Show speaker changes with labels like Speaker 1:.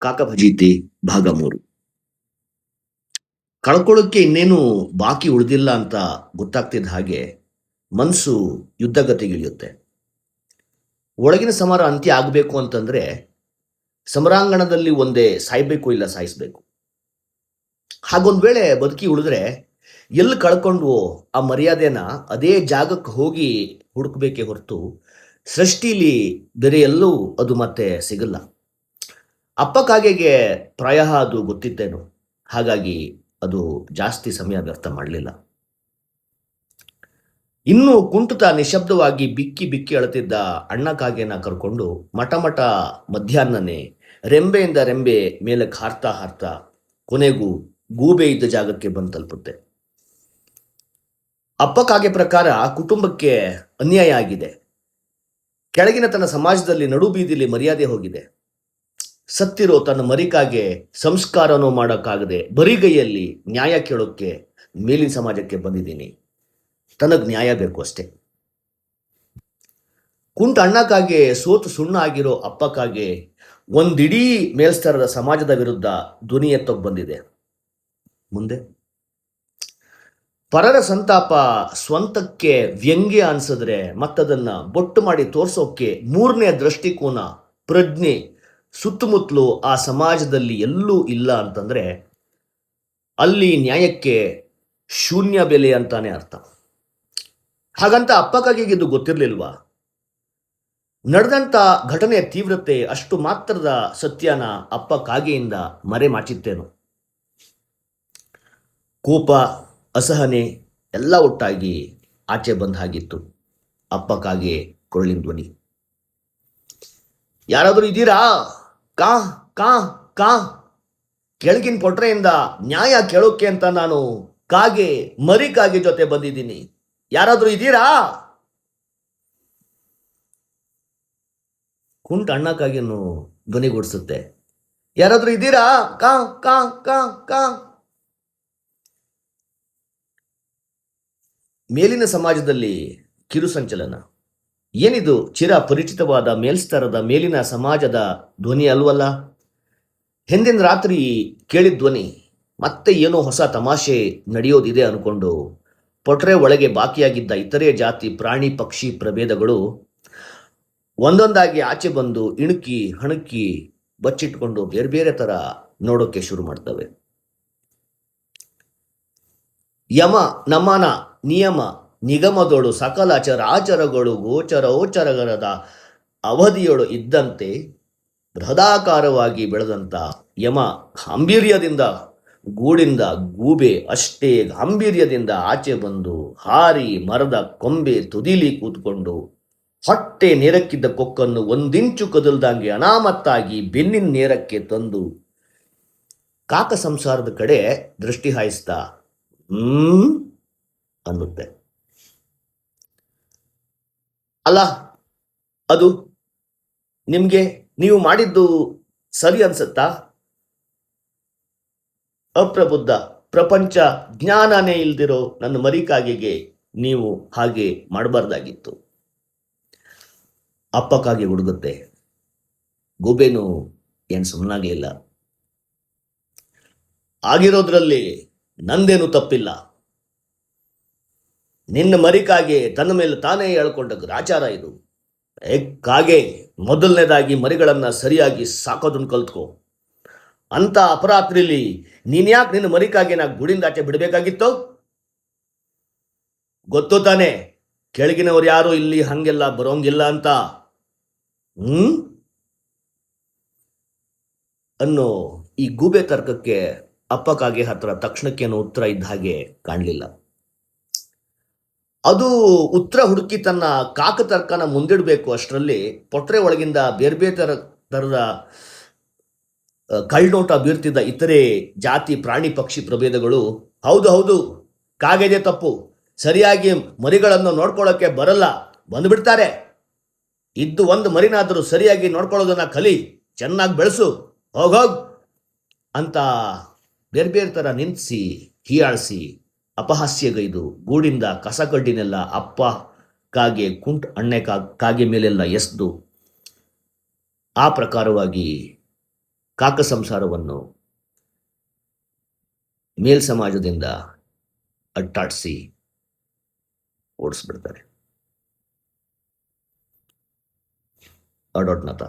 Speaker 1: ಕಾಕಭಜೀತಿ ಭಾಗ 3. ಕಳ್ಕೊಳ್ಳೋಕ್ಕೆ ಇನ್ನೇನು ಬಾಕಿ ಉಳಿದಿಲ್ಲ ಅಂತ ಗೊತ್ತಾಗ್ತಿದ್ದ ಹಾಗೆ ಮನಸ್ಸು ಯುದ್ಧಗತಿಗಿಳಿಯುತ್ತೆ. ಒಳಗಿನ ಸಮರ ಅಂತ್ಯ ಆಗಬೇಕು ಅಂತಂದ್ರೆ ಸಮರಾಂಗಣದಲ್ಲಿ ಒಂದೇ ಸಾಯ್ಬೇಕು ಇಲ್ಲ ಸಾಯಿಸ್ಬೇಕು. ಹಾಗೊಂದ್ ವೇಳೆ ಬದುಕಿ ಉಳಿದ್ರೆ ಎಲ್ಲಿ ಕಳ್ಕೊಂಡ್ವೋ ಆ ಮರ್ಯಾದೆನ ಅದೇ ಜಾಗಕ್ಕೆ ಹೋಗಿ ಹುಡುಕ್ಬೇಕೇ ಹೊರತು ಸೃಷ್ಟಿಲಿ ಬೇರೆ ಎಲ್ಲೂ ಅದು ಮತ್ತೆ ಸಿಗಲ್ಲ. ಅಪ್ಪ ಕಾಗೆಗೆ ಪ್ರಾಯ ಅದು ಗೊತ್ತಿತ್ತೇನು, ಹಾಗಾಗಿ ಅದು ಜಾಸ್ತಿ ಸಮಯ ವ್ಯರ್ಥ ಮಾಡಲಿಲ್ಲ. ಇನ್ನು ಕುಂಟುತ ನಿಶಬ್ದವಾಗಿ ಬಿಕ್ಕಿ ಬಿಕ್ಕಿ ಅಳುತ್ತಿದ್ದ ಅಣ್ಣ ಕಾಗೆನ ಕರ್ಕೊಂಡು ಮಠ ಮಠ ಮಧ್ಯಾಹ್ನನೇ ರೆಂಬೆಯಿಂದ ರೆಂಬೆ ಮೇಲಕ್ಕೆ ಹಾರ್ತಾ ಹಾರ್ತಾ ಕೊನೆಗೂ ಗೂಬೆ ಇದ್ದ ಜಾಗಕ್ಕೆ ಬಂದು ತಲುಪುತ್ತೆ. ಅಪ್ಪ ಕಾಗೆ ಪ್ರಕಾರ ಕುಟುಂಬಕ್ಕೆ ಅನ್ಯಾಯ ಆಗಿದೆ. ಕೆಳಗಿನ ತನ್ನ ಸಮಾಜದಲ್ಲಿ ನಡು ಬೀದಿಲಿ ಮರ್ಯಾದೆ ಹೋಗಿದೆ. ಸತ್ತಿರೋ ತನ್ನ ಮರಿಕಾಗೆ ಸಂಸ್ಕಾರನೂ ಮಾಡೋಕ್ಕಾಗದೆ ಬರಿಗೈಯಲ್ಲಿ ನ್ಯಾಯ ಕೇಳೋಕ್ಕೆ ಮೇಲಿನ ಸಮಾಜಕ್ಕೆ ಬಂದಿದ್ದೀನಿ. ತನಗ್ ನ್ಯಾಯ ಬೇಕು ಅಷ್ಟೇ. ಕುಂಟ ಅಣ್ಣಕ್ಕಾಗೆ ಸೋತು ಸುಣ್ಣ ಆಗಿರೋ ಅಪ್ಪಕ್ಕಾಗೆ ಒಂದಿಡೀ ಮೇಲ್ಸ್ತರದ ಸಮಾಜದ ವಿರುದ್ಧ ಧ್ವನಿ ಎತ್ತೋಕ್ ಬಂದಿದೆ. ಮುಂದೆ ಪರರ ಸಂತಾಪ ಸ್ವಂತಕ್ಕೆ ವ್ಯಂಗ್ಯ ಅನ್ಸಿದ್ರೆ ಮತ್ತದನ್ನ ಬೊಟ್ಟು ಮಾಡಿ ತೋರ್ಸೋಕೆ ಮೂರನೇ ದೃಷ್ಟಿಕೋನ ಪ್ರಜ್ಞೆ ಸುತ್ತಮುತ್ತಲು ಆ ಸಮಾಜದಲ್ಲಿ ಎಲ್ಲೂ ಇಲ್ಲ ಅಂತಂದ್ರೆ ಅಲ್ಲಿ ನ್ಯಾಯಕ್ಕೆ ಶೂನ್ಯ ಬೆಲೆ ಅಂತಾನೆ ಅರ್ಥ. ಹಾಗಂತ ಅಪ್ಪಕ್ಕಾಗಿ ಇದು ಗೊತ್ತಿರ್ಲಿಲ್ವಾ? ನಡೆದಂತ ಘಟನೆಯ ತೀವ್ರತೆ ಅಷ್ಟು ಮಾತ್ರದ ಸತ್ಯನ ಅಪ್ಪ ಕಾಗೆಯಿಂದ ಮರೆ ಮಾಚಿತ್ತೇನು. ಕೋಪ ಅಸಹನೆ ಎಲ್ಲ ಒಟ್ಟಾಗಿ ಆಚೆ ಬಂದ ಹಾಗಿತ್ತು ಅಪ್ಪ ಕಾಗೆ ಕೊರಳಿನ ಧ್ವನಿ. ಯಾರಾದರೂ ಇದ್ದೀರಾ? ಕಾ ಕಾ ಕಾ ಕೆಳಗಿನ ಪೊಟ್ರೆಯಿಂದ ನ್ಯಾಯ ಕೇಳೋಕೆ ಅಂತ ನಾನು ಕಾಗೆ ಮರಿ ಕಾಗೆ ಜೊತೆ ಬಂದಿದ್ದೀನಿ. ಯಾರಾದರೂ ಇದ್ದೀರಾ? ಕುಂಟ ಅಣ್ಣ ಕಾಗೆಯನ್ನು ಧ್ವನಿಗೂಡಿಸುತ್ತೆ. ಯಾರಾದರೂ ಇದ್ದೀರಾ? ಕಾ ಕಾ ಕಾ ಕಾ. ಮೇಲಿನ ಸಮಾಜದಲ್ಲಿ ಕಿರು ಸಂಚಲನ. ಏನಿದು ಚಿರ ಪರಿಚಿತವಾದ ಮೇಲ್ಸ್ತರದ ಮೇಲಿನ ಸಮಾಜದ ಧ್ವನಿ ಅಲ್ವಲ್ಲ? ಹಿಂದಿನ ರಾತ್ರಿ ಕೇಳಿದ ಧ್ವನಿ. ಮತ್ತೆ ಏನೋ ಹೊಸ ತಮಾಷೆ ನಡೆಯೋದಿದೆ ಅನ್ಕೊಂಡು ಪೊಟ್ರೆ ಒಳಗೆ ಬಾಕಿಯಾಗಿದ್ದ ಇತರೆ ಜಾತಿ ಪ್ರಾಣಿ ಪಕ್ಷಿ ಪ್ರಭೇದಗಳು ಒಂದೊಂದಾಗಿ ಆಚೆ ಬಂದು ಇಣುಕಿ ಹಣಕಿ ಬಚ್ಚಿಟ್ಕೊಂಡು ಬೇರೆ ಬೇರೆ ತರ ನೋಡೋಕೆ ಶುರು ಮಾಡ್ತವೆ. ಯಮ ನಮನ ನಿಯಮ ನಿಗಮದೋಳು ಸಕಲ ಚರಾಚರಗಳು ಗೋಚರೋಚರಗರದ ಅವಧಿಯೊಳು ಇದ್ದಂತೆ ಬೃಹದಾಕಾರವಾಗಿ ಬೆಳೆದಂಥ ಯಮ ಗಾಂಭೀರ್ಯದಿಂದ ಗೂಡಿಂದ ಗೂಬೆ ಅಷ್ಟೇ ಗಾಂಭೀರ್ಯದಿಂದ ಆಚೆ ಬಂದು ಹಾರಿ ಮರದ ಕೊಂಬೆ ತುದಿಲಿ ಕೂತ್ಕೊಂಡು ಹೊಟ್ಟೆ ನೇರಕ್ಕಿದ್ದ ಕೊಕ್ಕನ್ನು ಒಂದಿಂಚು ಕದಲ್ದಂಗೆ ಅನಾಮತ್ತಾಗಿ ಬೆನ್ನಿನ ನೇರಕ್ಕೆ ತಂದು ಕಾಕ ಸಂಸಾರದ ಕಡೆ ದೃಷ್ಟಿ ಹಾಯಿಸ್ತಾ ಅನ್ನುತ್ತೆ. ಅಲ್ಲ, ಅದು ನಿಮ್ಗೆ ನೀವು ಮಾಡಿದ್ದು ಸರಿ ಅನ್ಸತ್ತಾ? ಅಪ್ರಬುದ್ಧ ಪ್ರಪಂಚ ಜ್ಞಾನನೇ ಇಲ್ದಿರೋ ನನ್ನ ಮರಿಕಾಗೆಗೆ ನೀವು ಹಾಗೆ ಮಾಡಬಾರ್ದಾಗಿತ್ತು. ಅಪ್ಪ ಕಾಗೆ ಹುಡುಗುತ್ತೆ. ಗೂಬೆನು ಏನ್ ಸುಮ್ಮನಾಗ್ಲಿಲ್ಲ. ಆಗಿರೋದ್ರಲ್ಲಿ ನಂದೇನು ತಪ್ಪಿಲ್ಲ. ನಿನ್ನ ಮರಿಕಾಗೆ ತನ್ನ ಮೇಲೆ ತಾನೇ ಹೇಳ್ಕೊಂಡ ಗ್ರಾಚಾರ ಇದು. ಕಾಗೆ, ಮೊದಲನೇದಾಗಿ ಮರಿಗಳನ್ನ ಸರಿಯಾಗಿ ಸಾಕೋದನ್ನ ಕಲ್ತ್ಕೋ. ಅಂತ ಅಪರಾತ್ರಿಲಿ ನೀನ್ಯಾಕೆ ನಿನ್ನ ಮರಿಕಾಗೆನ ಗುಡಿಂದಾಚೆ ಬಿಡಬೇಕಾಗಿತ್ತು? ಗೊತ್ತು ತಾನೆ ಕೆಳಗಿನವ್ರು ಯಾರು ಇಲ್ಲಿ ಹಂಗೆಲ್ಲ ಬರೋಂಗಿಲ್ಲ ಅಂತ. ಅನ್ನೋ ಈ ಗೂಬೆ ತರ್ಕಕ್ಕೆ ಅಪ್ಪ ಕಾಗೆ ಹತ್ರ ತಕ್ಷಣಕ್ಕೇನು ಉತ್ತರ ಇದ್ದ ಹಾಗೆ ಕಾಣಲಿಲ್ಲ. ಅದು ಉತ್ತರ ಹುಡುಕಿ ತನ್ನ ಕಾಕ ತರ್ಕನ ಮುಂದಿಡಬೇಕು ಅಷ್ಟರಲ್ಲಿ ಪೊಟ್ರೆ ಒಳಗಿಂದ ಬೇರೆ ಬೇರೆ ತರದ ಕಳ್ನೋಟ ಬೀರ್ತಿದ್ದ ಇತರೆ ಜಾತಿ ಪ್ರಾಣಿ ಪಕ್ಷಿ ಪ್ರಭೇದಗಳು ಹೌದು ಹೌದು ಕಾಗೆದೆ ತಪ್ಪು, ಸರಿಯಾಗಿ ಮರಿಗಳನ್ನು ನೋಡ್ಕೊಳ್ಳೋಕೆ ಬರಲ್ಲ, ಬಂದ್ಬಿಡ್ತಾರೆ, ಇದ್ದು ಒಂದು ಮರಿನಾದರೂ ಸರಿಯಾಗಿ ನೋಡ್ಕೊಳ್ಳೋದನ್ನ ಕಲಿ, ಚೆನ್ನಾಗಿ ಬೆಳೆಸು, ಹೋಗೋಗ್ ಅಂತ ಬೇರೆ ಬೇರೆ ಥರ ನಿಂತಿಸಿ ಹೀಯಾಳಿಸಿ ಅಪಹಾಸ್ಯಗೈದು ಗೂಡಿಂದ ಕಸಕಡ್ಡಿನೆಲ್ಲ ಅಪ್ಪ ಕಾಗೆ ಕುಂಟ್ ಅಣ್ಣೆ ಕಾಗೆ ಮೇಲೆಲ್ಲ ಎಸ್ದು ಆ ಪ್ರಕಾರವಾಗಿ ಕಾಕ ಸಂಸಾರವನ್ನು ಮೇಲ್ ಸಮಾಜದಿಂದ ಅಟ್ಟಾಡಿಸಿ ಓಡಿಸ್ಬಿಡ್ತಾರೆ. ಅಡೋಟ್ನತ